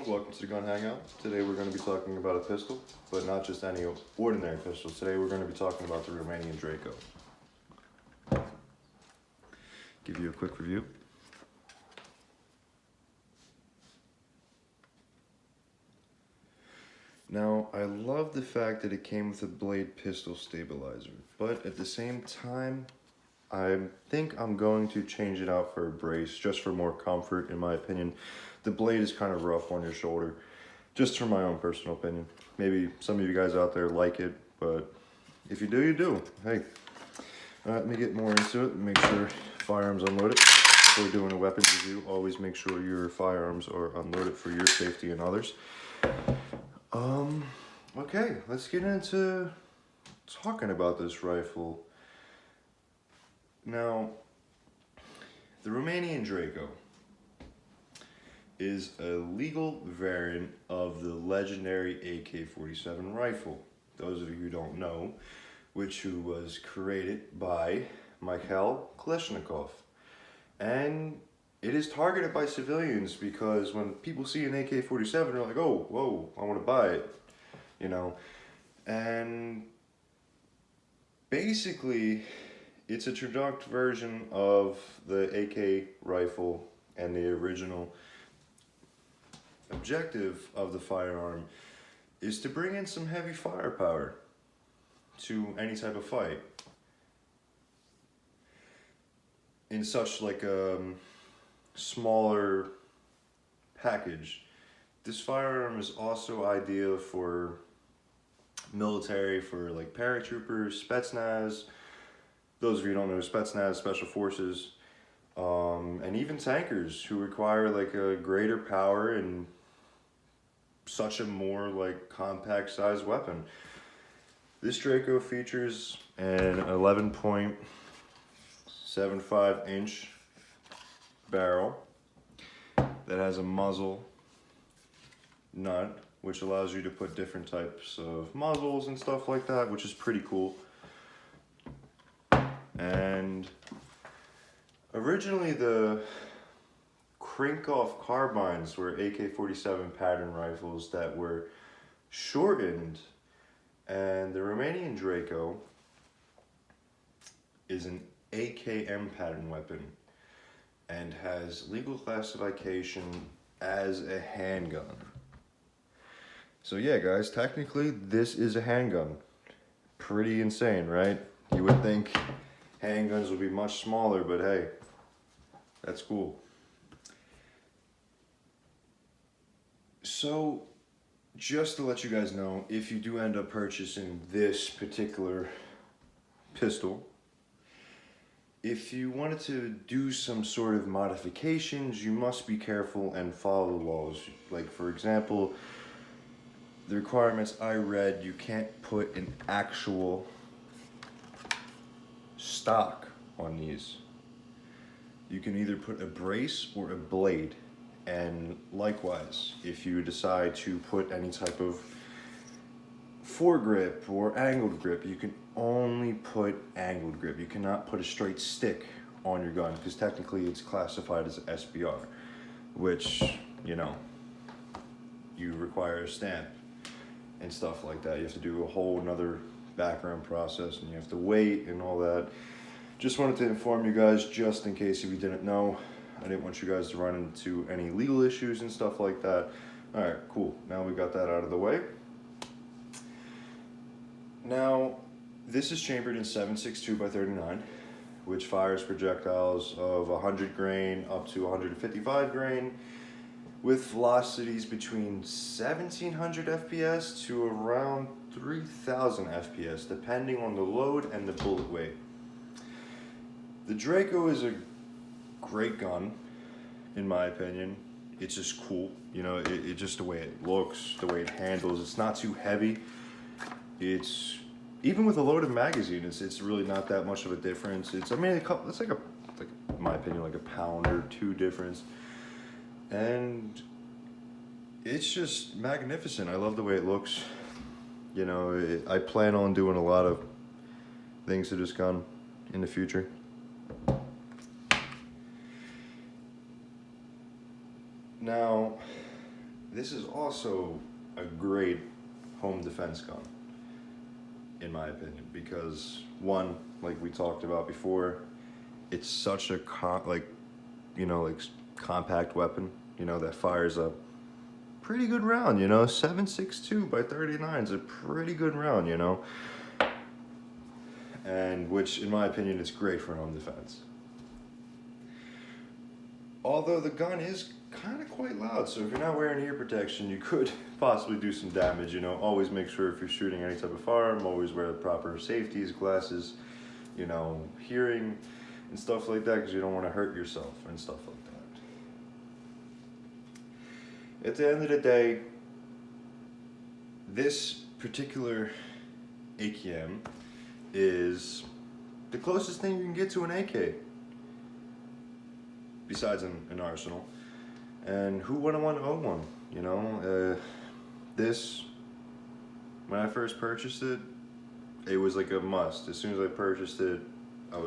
welcome to the Gun Hangout. Today we're going to be talking about a pistol, but not just any ordinary pistol. Today we're going to be talking about the Romanian Draco. Give you a quick review. Now, I love the fact that it came with a blade pistol stabilizer, but at the same time, I think I'm going to change it out for a brace, just for more comfort, in my opinion. The blade is kind of rough on your shoulder, just from my own personal opinion. Maybe some of you guys out there like it, but if you do, you do. Hey, let me get more into it and make sure firearms unloaded. Before doing a weapons review, always make sure your firearms are unloaded for your safety and others. Okay, let's get into talking about this rifle. Now, the Romanian Draco is a legal variant of the legendary AK-47 rifle. Those of you who don't know, who was created by Mikhail Kalashnikov. And it is targeted by civilians because when people see an AK-47, they're like, oh, whoa, I want to buy it, you know. And basically, it's a traduced version of the AK rifle, and the original objective of the firearm is to bring in some heavy firepower to any type of fight. In such like a smaller package, this firearm is also ideal for military, for like paratroopers, Spetsnaz. Those of you who don't know, Spetsnaz, Special Forces, and even tankers who require like a greater power and such a more like compact sized weapon. This Draco features an 11.75 inch barrel that has a muzzle nut, which allows you to put different types of muzzles and stuff like that, which is pretty cool. And originally the crank-off carbines were AK-47 pattern rifles that were shortened, and the Romanian Draco is an AKM pattern weapon and has legal classification as a handgun. So yeah, guys, technically this is a handgun. Pretty insane, right? You would think handguns would be much smaller, but hey, that's cool. So, just to let you guys know, if you do end up purchasing this particular pistol, if you wanted to do some sort of modifications, you must be careful and follow the laws. Like, for example, the requirements I read, you can't put an actual stock on these. You can either put a brace or a blade, and likewise, if you decide to put any type of foregrip or angled grip, you can only put angled grip. You cannot put a straight stick on your gun because technically it's classified as SBR, which, you know, you require a stamp and stuff like that. You have to do a whole nother background process, and you have to wait and all that. Just wanted to inform you guys, just in case if you didn't know. I didn't want you guys to run into any legal issues and stuff like that. All right, cool. Now we got that out of the way. Now, this is chambered in 7.62 by 39, which fires projectiles of 100 grain up to 155 grain, with velocities between 1700 FPS to around 3000 FPS, depending on the load and the bullet weight. The Draco is a great gun, in my opinion. It's just cool, you know, it just the way it looks, the way it handles. It's not too heavy. It's, even with a loaded magazine, it's really not that much of a difference. It's, I mean, it's like in my opinion, like a pound or two difference. And it's just magnificent. I love the way it looks. You know, I plan on doing a lot of things to this gun in the future. Now, this is also a great home defense gun, in my opinion, because one, like we talked about before, it's such a compact weapon, that fires a pretty good round, 7.62 by 39 is a pretty good round, and which, in my opinion, is great for home defense. Although the gun is kind of quite loud, so if you're not wearing ear protection, you could possibly do some damage, Always make sure if you're shooting any type of firearm, always wear the proper safeties, glasses, hearing and stuff like that, because you don't want to hurt yourself and stuff like that. At the end of the day, this particular AKM is the closest thing you can get to an AK, besides an arsenal. And who wouldn't want to own one, this, when I first purchased it, it was like a must. As soon as I purchased it, I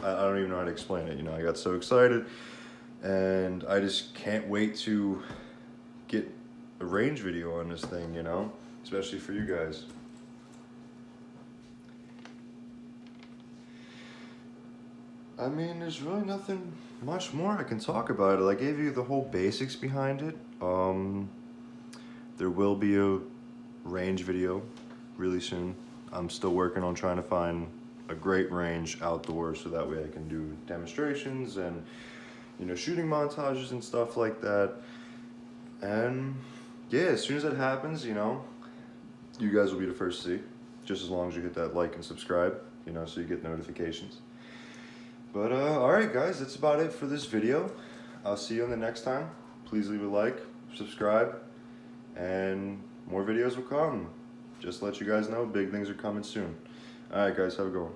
don't even know how to explain it, I got so excited, and I just can't wait to get a range video on this thing, especially for you guys. I mean, there's really nothing much more I can talk about it. I gave you the whole basics behind it. There will be a range video really soon. I'm still working on trying to find a great range outdoors, so that way I can do demonstrations and, shooting montages and stuff like that. And yeah, as soon as that happens, you guys will be the first to see, just as long as you hit that like and subscribe, so you get notifications. But alright guys, that's about it for this video. I'll see you on the next time. Please leave a like, subscribe, and more videos will come. Just to let you guys know, big things are coming soon. Alright guys, have a good one.